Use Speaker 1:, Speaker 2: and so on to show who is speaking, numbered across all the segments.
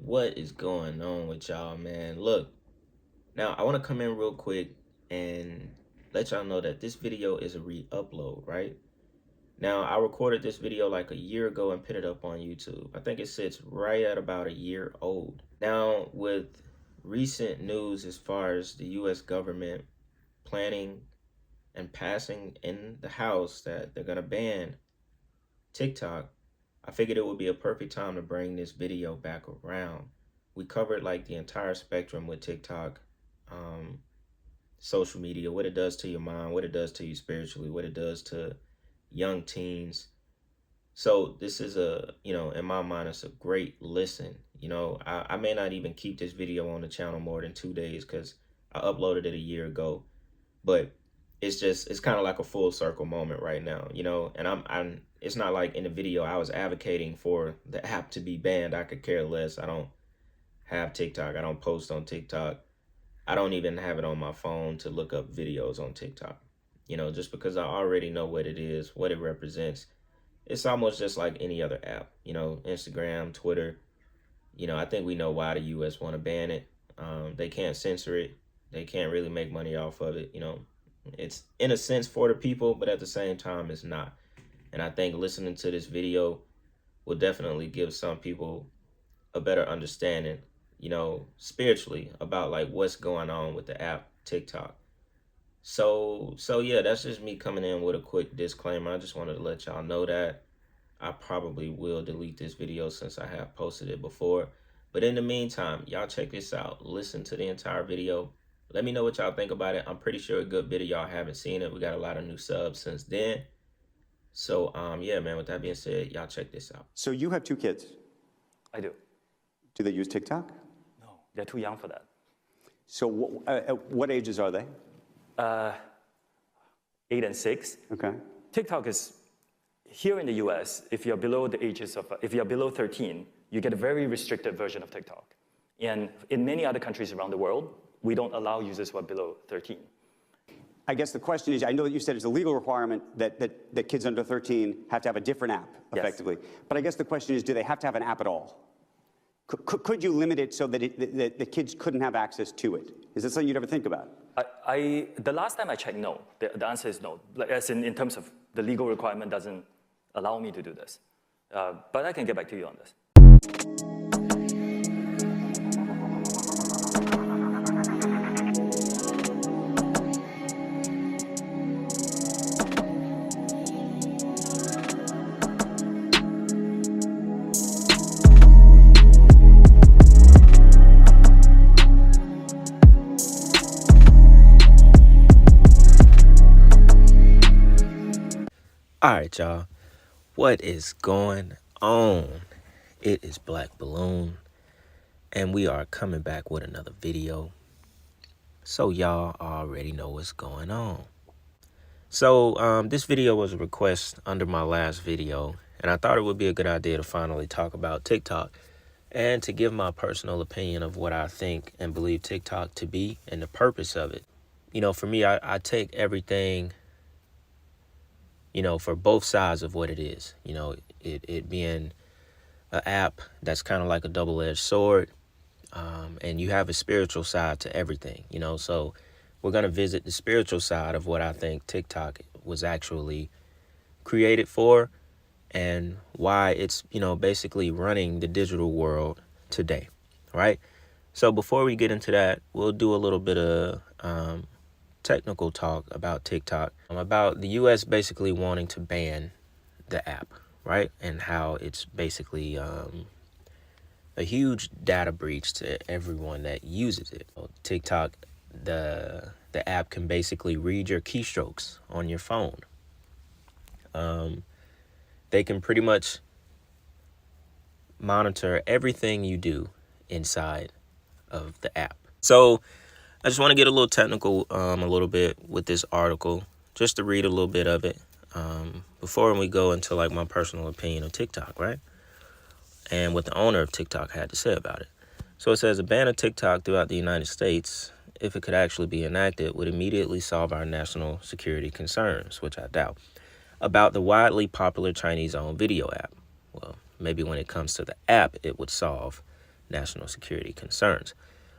Speaker 1: What is going on with y'all, man? Look, now I want to come in real quick and let y'all know that this video is a re-upload, right? Now, I recorded this video like a year ago and put it up on YouTube. I think it sits right at about a year old. Now, with recent news as far as the US government planning and passing in the House that they're going to ban TikTok, I figured it would be a perfect time to bring this video back around. We covered like the entire spectrum with TikTok, social media, what it does to your mind, what it does to you spiritually, what it does to young teens. So this is in my mind, it's a great listen. I may not even keep this video on the channel more than 2 days because I uploaded it a year ago, but it's kind of like a full circle moment right now, and I'm it's not like in the video I was advocating for the app to be banned. I could care less. I don't have TikTok. I don't post on TikTok. I don't even have it on my phone to look up videos on TikTok, just because I already know what it is, what it represents. It's almost just like any other app, Instagram, Twitter. I think we know why the US want to ban it. They can't censor it. They can't really make money off of it. It's in a sense for the people, but at the same time, it's not. And I think listening to this video will definitely give some people a better understanding, spiritually about like what's going on with the app TikTok. So yeah, that's just me coming in with a quick disclaimer. I just wanted to let y'all know that I probably will delete this video since I have posted it before. But in the meantime, y'all check this out. Listen to the entire video. Let me know what y'all think about it. I'm pretty sure a good bit of y'all haven't seen it. We got a lot of new subs since then. So, yeah, man, with that being said, y'all check this out.
Speaker 2: So you have 2 kids.
Speaker 3: I do.
Speaker 2: Do they use TikTok?
Speaker 3: No, they're too young for that.
Speaker 2: So at what ages are they?
Speaker 3: 8 and 6.
Speaker 2: Okay.
Speaker 3: TikTok is, here in the US, if you're below 13, you get a very restricted version of TikTok. And in many other countries around the world, we don't allow users who are below 13.
Speaker 2: I guess the question is, I know that you said it's a legal requirement that kids under 13 have to have a different app, effectively. Yes. But I guess the question is, do they have to have an app at all? Could you limit it so that the kids couldn't have access to it? Is that something you'd ever think about?
Speaker 3: The last time I checked, no. The answer is no. Like, as in terms of the legal requirement doesn't allow me to do this. But I can get back to you on this.
Speaker 1: All right, y'all. What is going on? It is Black Balloon, and we are coming back with another video. So y'all already know what's going on. So this video was a request under my last video, and I thought it would be a good idea to finally talk about TikTok and to give my personal opinion of what I think and believe TikTok to be and the purpose of it. For me, I take everything for both sides of what it is. It being an app that's kind of like a double-edged sword, and you have a spiritual side to everything, so we're going to visit the spiritual side of what I think TikTok was actually created for and why it's, basically running the digital world today, right? So before we get into that, we'll do a little bit of technical talk about TikTok, about the US basically wanting to ban the app, right? And how it's basically a huge data breach to everyone that uses it. TikTok, the app can basically read your keystrokes on your phone. They can pretty much monitor everything you do inside of the app. So I just want to get a little technical a little bit with this article, just to read a little bit of it before we go into like my personal opinion of TikTok, right? And what the owner of TikTok had to say about it. So it says, a ban of TikTok throughout the United States, if it could actually be enacted, would immediately solve our national security concerns, which I doubt, about the widely popular Chinese-owned video app. Well, maybe when it comes to the app, it would solve national security concerns.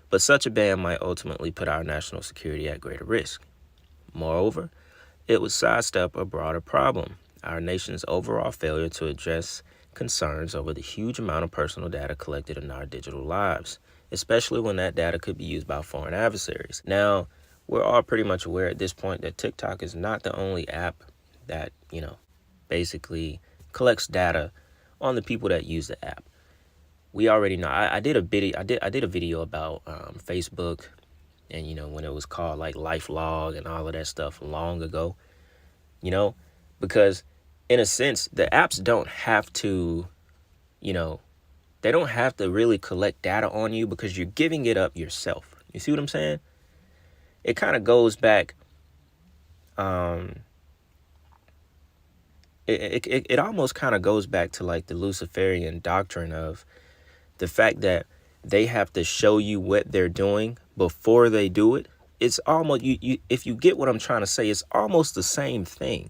Speaker 1: But such a ban might ultimately put our national security at greater risk. Moreover, it would sidestep a broader problem, our nation's overall failure to address concerns over the huge amount of personal data collected in our digital lives, especially when that data could be used by foreign adversaries. Now, we're all pretty much aware at this point that TikTok is not the only app that, basically collects data on the people that use the app. We already know. I did a video about Facebook, and when it was called like LifeLog and all of that stuff long ago. Because in a sense, the apps don't have to, they don't have to really collect data on you because you're giving it up yourself. You see what I'm saying? It kind of goes back. It almost kind of goes back to like the Luciferian doctrine of the fact that they have to show you what they're doing before they do it. It's almost, if you get what I'm trying to say, it's almost the same thing.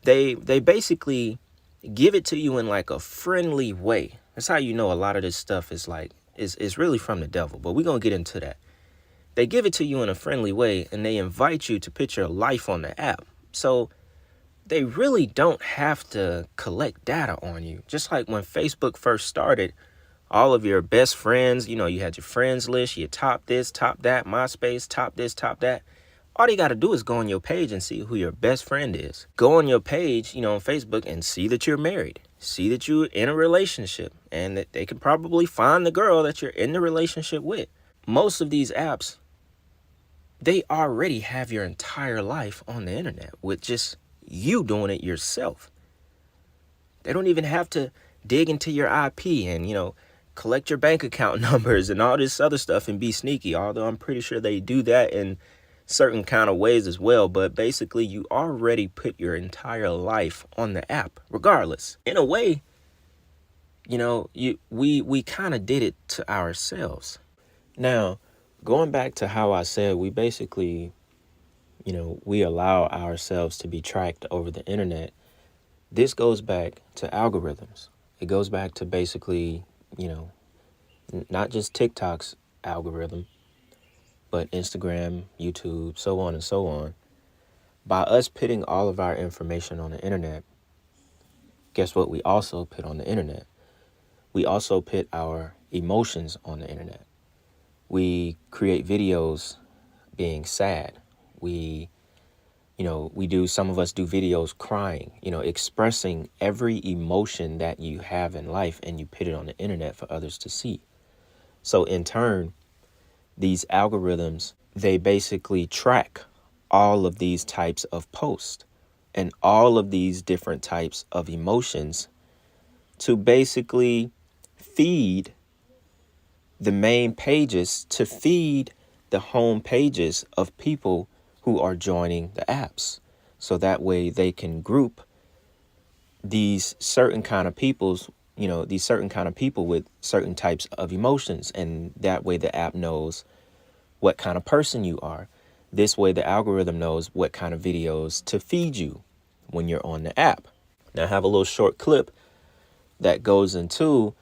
Speaker 1: They basically give it to you in like a friendly way. That's how you know a lot of this stuff is like, is really from the devil. But we're going to get into that. They give it to you in a friendly way, and they invite you to put your life on the app. So they really don't have to collect data on you. Just like when Facebook first started, all of your best friends, you had your friends list, you top this, top that, MySpace, top this, top that. All you got to do is go on your page and see who your best friend is. Go on your page, on Facebook, and see that you're married. See that you're in a relationship, and that they can probably find the girl that you're in the relationship with. Most of these apps, they already have your entire life on the internet with just you doing it yourself. They don't even have to dig into your IP and, collect your bank account numbers and all this other stuff and be sneaky, although I'm pretty sure they do that in certain kind of ways as well. But basically, you already put your entire life on the app, regardless. In a way, we kind of did it to ourselves. Now, going back to how I said we basically, we allow ourselves to be tracked over the internet. This goes back to algorithms. It goes back to basically, not just TikTok's algorithm, but Instagram, YouTube, so on and so on. By us putting all of our information on the internet, guess what we also put on the internet? We also put our emotions on the internet. We create videos being sad. Some of us do videos crying, expressing every emotion that you have in life, and you put it on the internet for others to see. So in turn, these algorithms, they basically track all of these types of posts and all of these different types of emotions to basically feed the main pages, to feed the home pages of people who are joining the apps. So that way they can group these certain kind of peoples, these certain kind of people with certain types of emotions. And that way the app knows what kind of person you are. This way the algorithm knows what kind of videos to feed you when you're on the app. Now I have a little short clip that goes into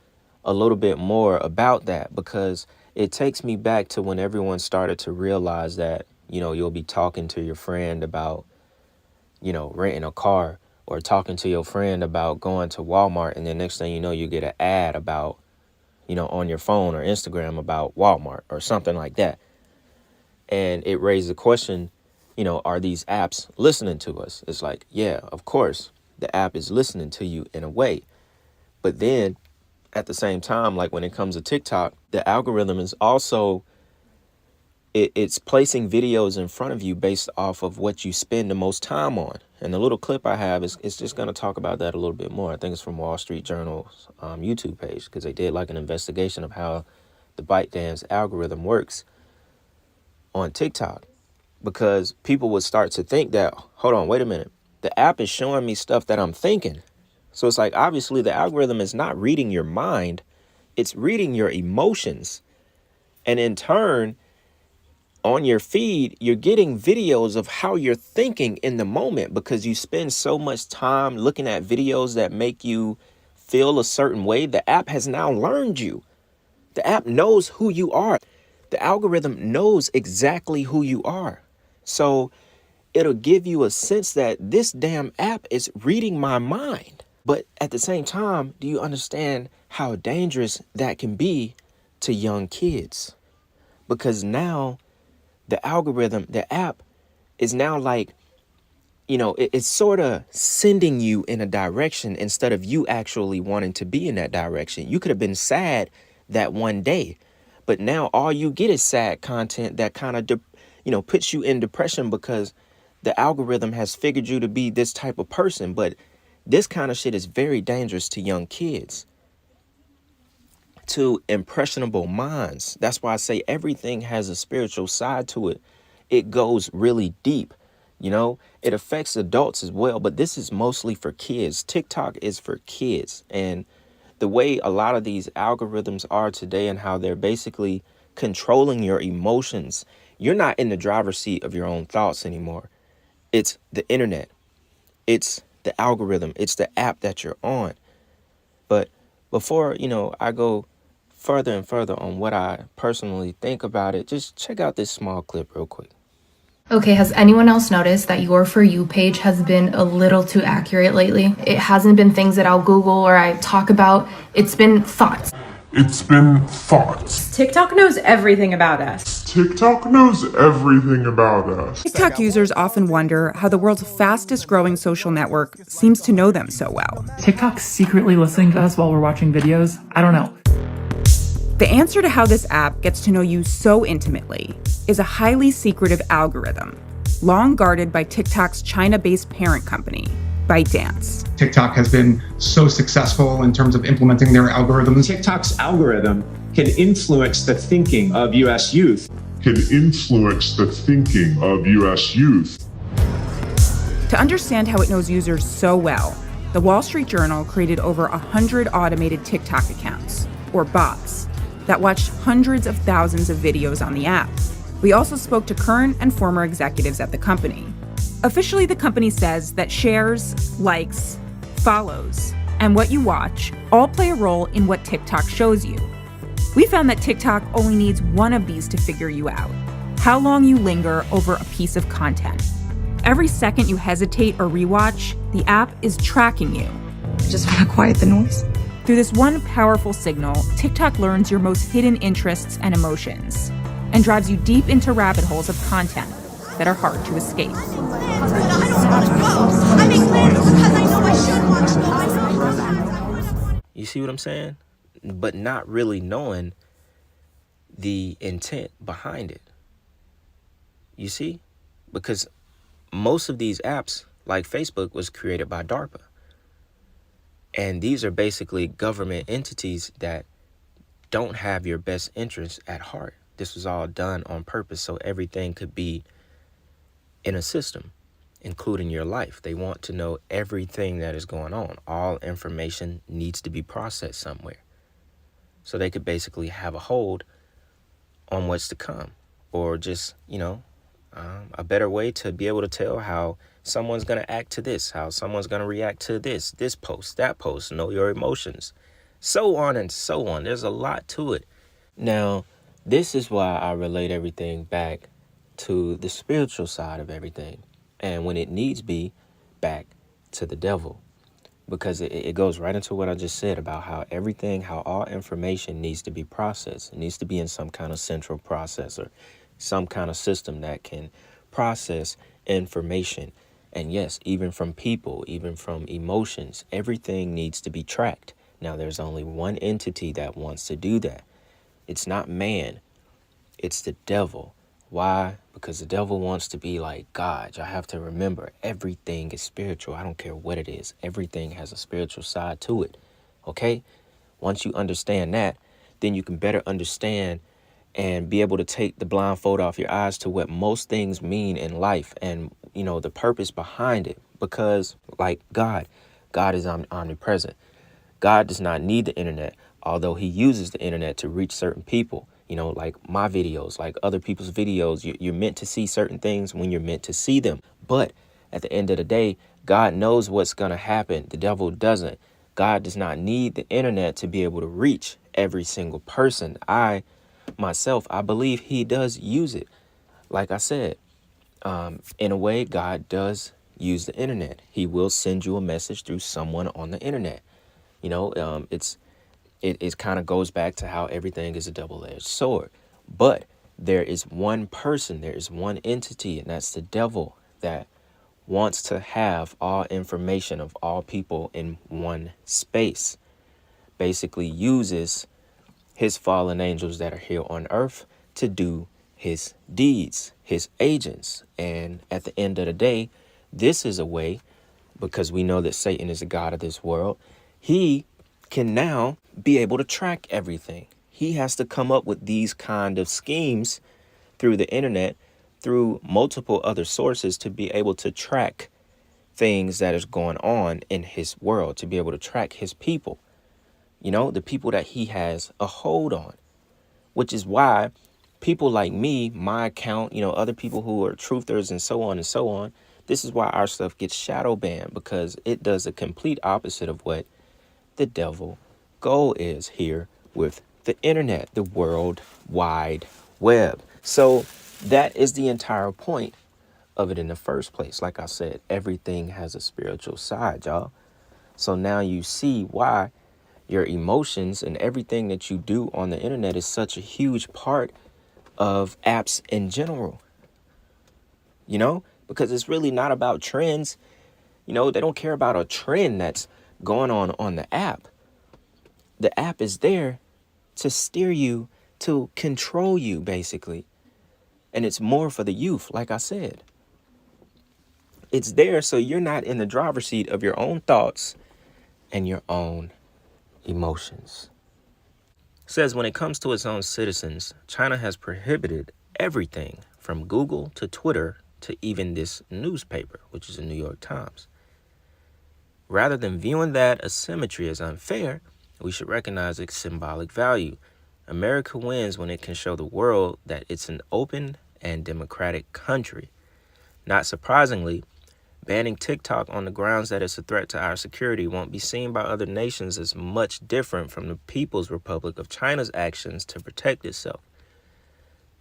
Speaker 1: a little bit more about that, because it takes me back to when everyone started to realize that, you'll be talking to your friend about, renting a car, or talking to your friend about going to Walmart. And then next thing you know, you get an ad about, on your phone or Instagram about Walmart or something like that. And it raised the question, are these apps listening to us? It's like, yeah, of course, the app is listening to you in a way. But then at the same time, like when it comes to TikTok, the algorithm is also, it's placing videos in front of you based off of what you spend the most time on. And the little clip I have is just going to talk about that a little bit more. I think it's from Wall Street Journal's YouTube page, because they did like an investigation of how the ByteDance algorithm works on TikTok. Because people would start to think that, hold on, wait a minute, the app is showing me stuff that I'm thinking. So it's like, obviously the algorithm is not reading your mind, it's reading your emotions. And in turn, on your feed, you're getting videos of how you're thinking in the moment, because you spend so much time looking at videos that make you feel a certain way. The app has now learned you. The app knows who you are. The algorithm knows exactly who you are. So it'll give you a sense that this damn app is reading my mind. But at the same time, do you understand how dangerous that can be to young kids? Because now the algorithm, the app is now like, it's sort of sending you in a direction instead of you actually wanting to be in that direction. You could have been sad that one day, but now all you get is sad content that kind of, puts you in depression because the algorithm has figured you to be this type of person. But this kind of shit is very dangerous to young kids, to impressionable minds. That's why I say everything has a spiritual side to it. It goes really deep. It affects adults as well, but this is mostly for kids. TikTok is for kids. And the way a lot of these algorithms are today and how they're basically controlling your emotions, you're not in the driver's seat of your own thoughts anymore. It's the internet. It's the algorithm. It's the app that you're on. But before, I go further and further on what I personally think about it, just check out this small clip real quick.
Speaker 4: Okay, has anyone else noticed that your For You page has been a little too accurate lately? It hasn't been things that I'll Google or I talk about. It's been thoughts.
Speaker 5: It's been thoughts.
Speaker 6: TikTok knows everything about us.
Speaker 5: TikTok knows everything about us.
Speaker 7: TikTok users often wonder how the world's fastest growing social network seems to know them so well.
Speaker 8: TikTok's secretly listening to us while we're watching videos? I don't know.
Speaker 7: The answer to how this app gets to know you so intimately is a highly secretive algorithm, long guarded by TikTok's China-based parent company, ByteDance.
Speaker 9: TikTok has been so successful in terms of implementing their algorithms.
Speaker 10: TikTok's algorithm can influence the thinking of U.S. youth.
Speaker 7: To understand how it knows users so well, the Wall Street Journal created over 100 automated TikTok accounts, or bots, that watched hundreds of thousands of videos on the app. We also spoke to current and former executives at the company. Officially, the company says that shares, likes, follows, and what you watch all play a role in what TikTok shows you. We found that TikTok only needs one of these to figure you out: how long you linger over a piece of content. Every second you hesitate or rewatch, the app is tracking you.
Speaker 6: I just want to quiet the noise.
Speaker 7: Through this one powerful signal, TikTok learns your most hidden interests and emotions and drives you deep into rabbit holes of content that are hard to escape.
Speaker 1: You see what I'm saying? But not really knowing the intent behind it. You see? Because most of these apps, like Facebook, was created by DARPA. And these are basically government entities that don't have your best interests at heart. This was all done on purpose so everything could be in a system, including your life. They want to know everything that is going on. All information needs to be processed somewhere. So they could basically have a hold on what's to come, or just, a better way to be able to tell how someone's going to act to this, how someone's going to react to this post, that post, know your emotions, so on and so on. There's a lot to it. Now, this is why I relate everything back to the spiritual side of everything. And when it needs be, back to the devil. Because it goes right into what I just said about how all information needs to be processed. It needs to be in some kind of central processor, some kind of system that can process information. And yes, even from people, even from emotions, everything needs to be tracked. Now, there's only one entity that wants to do that. It's not man. It's the devil. Why? Because the devil wants to be like God. Y'all have to remember, everything is spiritual. I don't care what it is. Everything has a spiritual side to it. Okay? Once you understand that, then you can better understand and be able to take the blindfold off your eyes to what most things mean in life and, the purpose behind it. Because like God is omnipresent. God does not need the internet, although he uses the internet to reach certain people. Like my videos, like other people's videos, you're meant to see certain things when you're meant to see them. But at the end of the day, God knows what's going to happen. The devil doesn't. God does not need the internet to be able to reach every single person. Myself, I believe he does use it. Like I said, in a way, God does use the internet. He will send you a message through someone on the internet. You know, it kind of goes back to how everything is a double-edged sword. But there is one person, there is one entity, and that's the devil, that wants to have all information of all people in one space. Basically uses his fallen angels that are here on earth to do his deeds, his agents. And at the end of the day, this is a way, because we know that Satan is the god of this world, he can now be able to track everything. He has to come up with these kind of schemes through the internet, through multiple other sources, to be able to track things that is going on in his world, to be able to track his people, you know, the people that he has a hold on, which is why people like me, my account, you know, other people who are truthers and so on, this is why our stuff gets shadow banned, because it does the complete opposite of what the devil goal is here with the internet, the world wide web. So that is the entire point of it in the first place. Like I said, everything has a spiritual side, y'all. So now you see why your emotions and everything that you do on the internet is such a huge part of apps in general. You know, because it's really not about trends. You know, they don't care about a trend that's going on the app. The app is there to steer you, to control you, basically. And it's more for the youth, like I said. It's there so you're not in the driver's seat of your own thoughts and your own emotions. It says when it comes to its own citizens, China has prohibited everything from Google to Twitter to even this newspaper, which is the New York Times. Rather than viewing that asymmetry as unfair, we should recognize its symbolic value. America wins when it can show the world that it's an open and democratic country. Not surprisingly, banning TikTok on the grounds that it's a threat to our security won't be seen by other nations as much different from the People's Republic of China's actions to protect itself.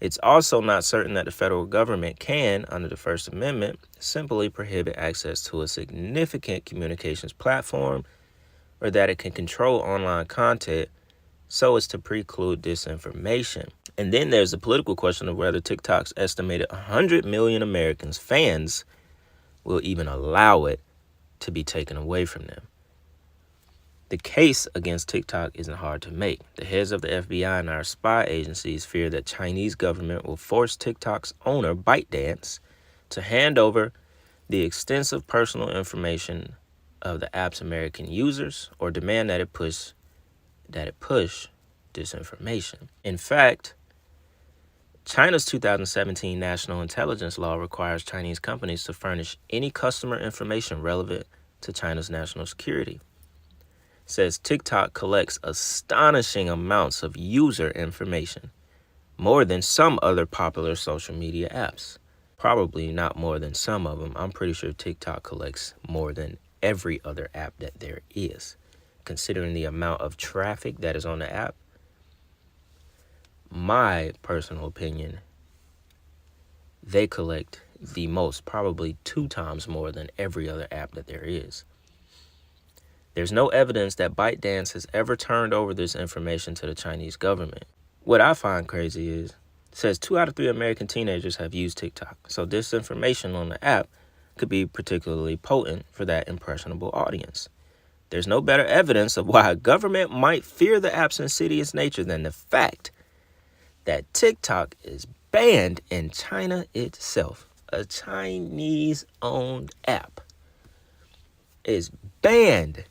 Speaker 1: It's also not certain that the federal government can, under the First Amendment, simply prohibit access to a significant communications platform, or that it can control online content so as to preclude disinformation. And then there's the political question of whether TikTok's estimated 100 million Americans fans will even allow it to be taken away from them. The case against TikTok isn't hard to make. The heads of the FBI and our spy agencies fear that Chinese government will force TikTok's owner, ByteDance, to hand over the extensive personal information of the app's American users, or demand that it push disinformation. In fact, China's 2017 national intelligence law requires Chinese companies to furnish any customer information relevant to China's national security. It says TikTok collects astonishing amounts of user information, more than some other popular social media apps. Probably not more than some of them. I'm pretty sure TikTok collects more than every other app that there is. Considering the amount of traffic that is on the app, my personal opinion, they collect the most, probably 2 times more than every other app that there is. There's no evidence that ByteDance has ever turned over this information to the Chinese government. What I find crazy is, it says 2 out of 3 American teenagers have used TikTok. So this information on the app could be particularly potent for that impressionable audience. There's no better evidence of why a government might fear the app's insidious nature than the fact that TikTok is banned in China itself. A Chinese-owned app is banned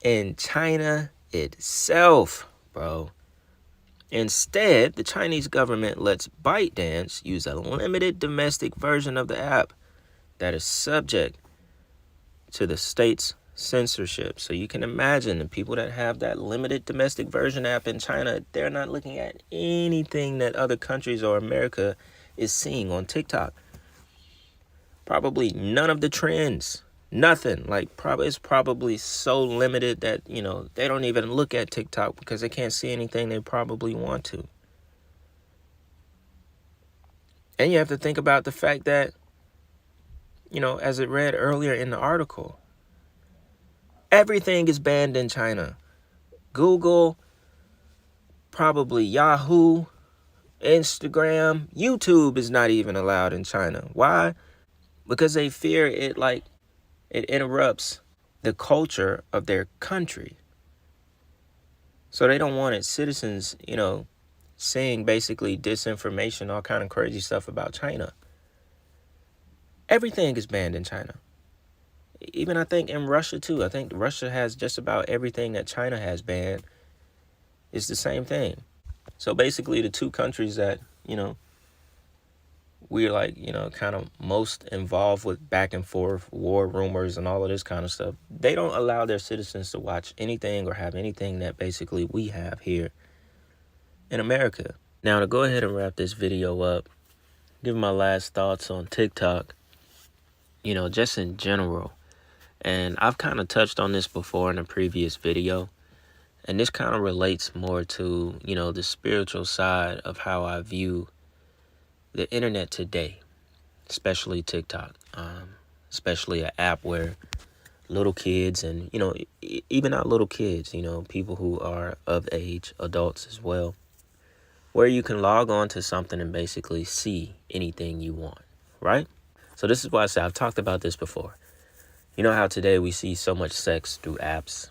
Speaker 1: in China itself, bro. Instead, the Chinese government lets ByteDance use a limited domestic version of the app that is subject to the state's censorship. So you can imagine the people that have that limited domestic version app in China, they're not looking at anything that other countries or America is seeing on TikTok. Probably none of the trends, Nothing. Like, it's probably so limited that, you know, they don't even look at TikTok because they can't see anything they probably want to. And you have to think about the fact that, you know, as it read earlier in the article, everything is banned in China. Google, probably Yahoo, Instagram, YouTube is not even allowed in China. Why? Because they fear it, like, it interrupts the culture of their country. So they don't want its citizens, you know, saying basically disinformation, all kind of crazy stuff about China. Everything is banned in China. Even I think in Russia too. I think Russia has just about everything that China has banned. It's the same thing. So basically the two countries that, you know, we're like, you know, kind of most involved with back and forth war rumors and all of this kind of stuff, they don't allow their citizens to watch anything or have anything that basically we have here in America. Now, to go ahead and wrap this video up, give my last thoughts on TikTok, you know, just in general. And I've kind of touched on this before in a previous video. And this kind of relates more to, you know, the spiritual side of how I view the internet today, especially TikTok, especially an app where little kids and, you know, even not little kids, you know, people who are of age, adults as well, where you can log on to something and basically see anything you want, right? So this is why I say I've talked about this before. You know how today we see so much sex through apps,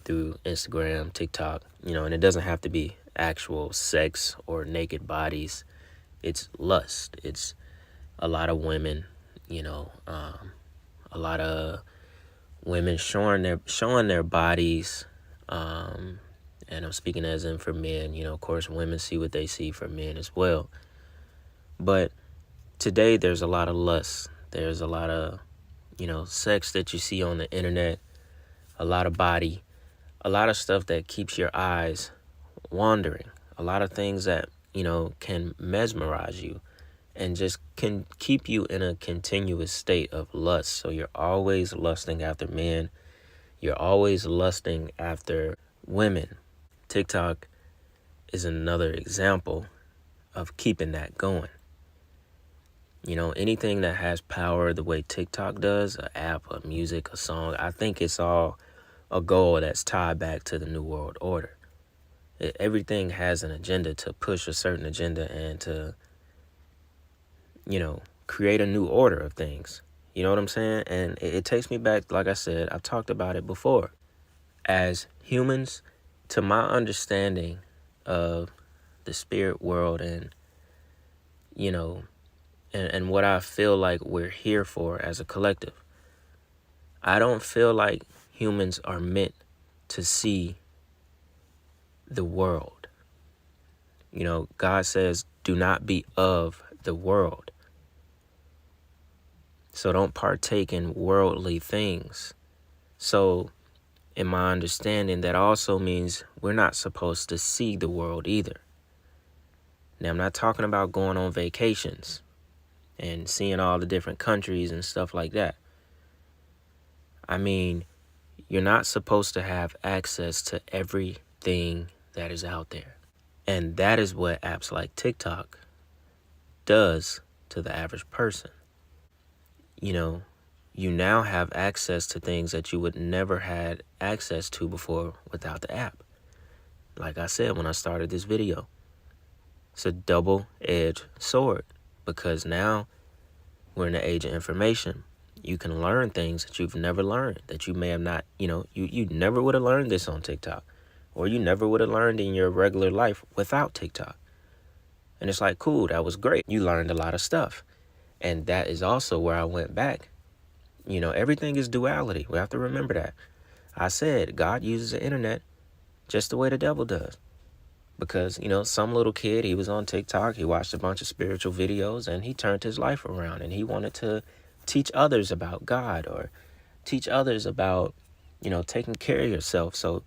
Speaker 1: through Instagram, TikTok, you know, and it doesn't have to be actual sex or naked bodies. It's lust. It's a lot of women, you know, a lot of women showing their bodies. And I'm speaking as in for men, you know, of course, women see what they see for men as well. But today there's a lot of lust. There's a lot of, you know, sex that you see on the internet, a lot of body, a lot of stuff that keeps your eyes wandering, a lot of things that, you know, can mesmerize you and just can keep you in a continuous state of lust. So you're always lusting after men. You're always lusting after women. TikTok is another example of keeping that going. You know, anything that has power the way TikTok does, an app, a music, a song, I think it's all a goal that's tied back to the New World Order. Everything has an agenda to push a certain agenda and to, you know, create a new order of things. You know what I'm saying? And it takes me back, like I said, I've talked about it before. As humans, to my understanding of the spirit world and, you know, and what I feel like we're here for as a collective, I don't feel like humans are meant to see the world. You know, God says, do not be of the world. So don't partake in worldly things. So in my understanding, that also means we're not supposed to see the world either. Now, I'm not talking about going on vacations and seeing all the different countries and stuff like that. I mean, you're not supposed to have access to everything that is out there. And that is what apps like TikTok does to the average person. You know, you now have access to things that you would never had access to before without the app. Like I said when I started this video, it's a double-edged sword, because now we're in the age of information. You can learn things that you've never learned, that you may have not, you know, you never would have learned this on TikTok, or you never would have learned in your regular life without TikTok. And it's like, cool, that was great. You learned a lot of stuff. And that is also where I went back. You know, everything is duality. We have to remember that. I said God uses the internet just the way the devil does. Because, you know, some little kid, he was on TikTok, he watched a bunch of spiritual videos, and he turned his life around, and he wanted to teach others about God or teach others about, you know, taking care of yourself. So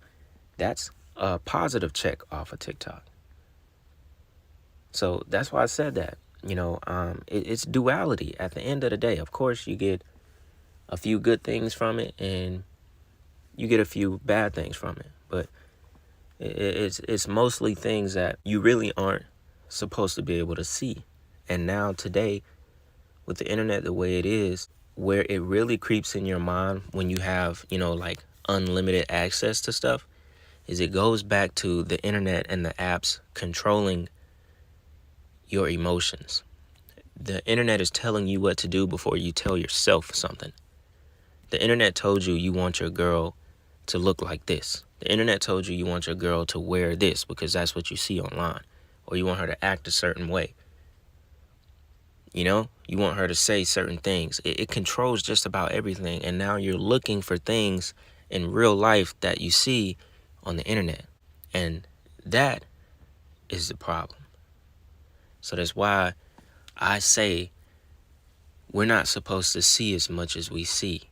Speaker 1: that's a positive check off of TikTok. So that's why I said that. You know, it's duality at the end of the day. Of course, you get a few good things from it, and you get a few bad things from it. But it's mostly things that you really aren't supposed to be able to see. And now today, with the internet the way it is, where it really creeps in your mind when you have, like unlimited access to stuff, is it goes back to the internet and the apps controlling your emotions. The internet is telling you what to do before you tell yourself something. The internet told you you want your girl to look like this. The internet told you you want your girl to wear this because that's what you see online. Or you want her to act a certain way. You want her to say certain things. It controls just about everything. And now you're looking for things in real life that you see on the internet. And that is the problem. So that's why I say we're not supposed to see as much as we see.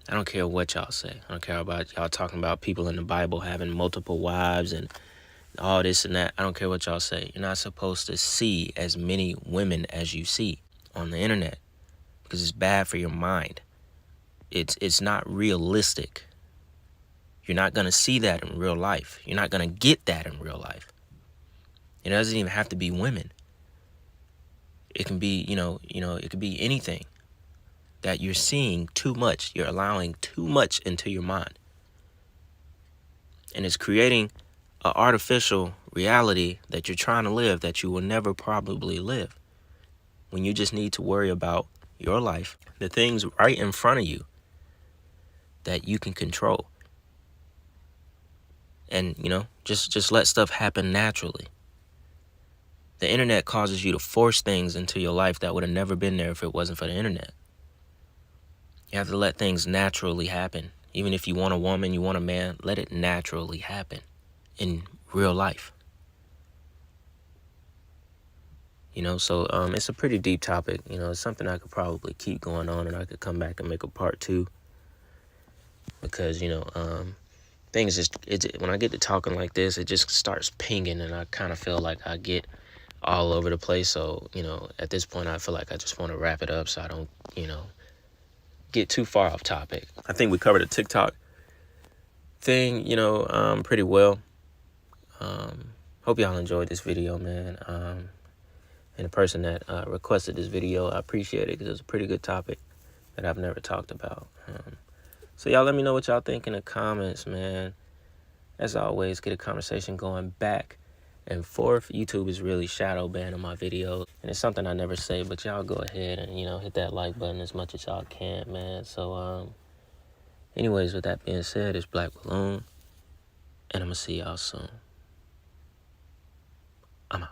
Speaker 1: I don't care what y'all say. I don't care about y'all talking about people in the Bible having multiple wives and all this and that. I don't care what y'all say. You're not supposed to see as many women as you see on the internet because it's bad for your mind. It's not realistic. You're not going to see that in real life. You're not going to get that in real life. It doesn't even have to be women. It can be, it could be anything that you're seeing too much. You're allowing too much into your mind. And it's creating an artificial reality that you're trying to live that you will never probably live. When you just need to worry about your life, the things right in front of you that you can control. And, just let stuff happen naturally. The internet causes you to force things into your life that would have never been there if it wasn't for the internet. You have to let things naturally happen. Even if you want a woman, you want a man, let it naturally happen in real life. So it's a pretty deep topic. It's something I could probably keep going on, and I could come back and make a part 2. Because, things when I get to talking like this, it just starts pinging, and I kind of feel like I get all over the place. So, at this point, I feel like I just want to wrap it up so I don't, get too far off topic. I think we covered the TikTok thing, pretty well. Hope y'all enjoyed this video, man. And the person that requested this video, I appreciate it because it was a pretty good topic that I've never talked about. So y'all let me know what y'all think in the comments, man. As always, get a conversation going back and forth. YouTube is really shadow banning my videos. And it's something I never say, but y'all go ahead and, hit that like button as much as y'all can, man. So, anyways, with that being said, it's Black Balloon. And I'm going to see y'all soon. I'm out.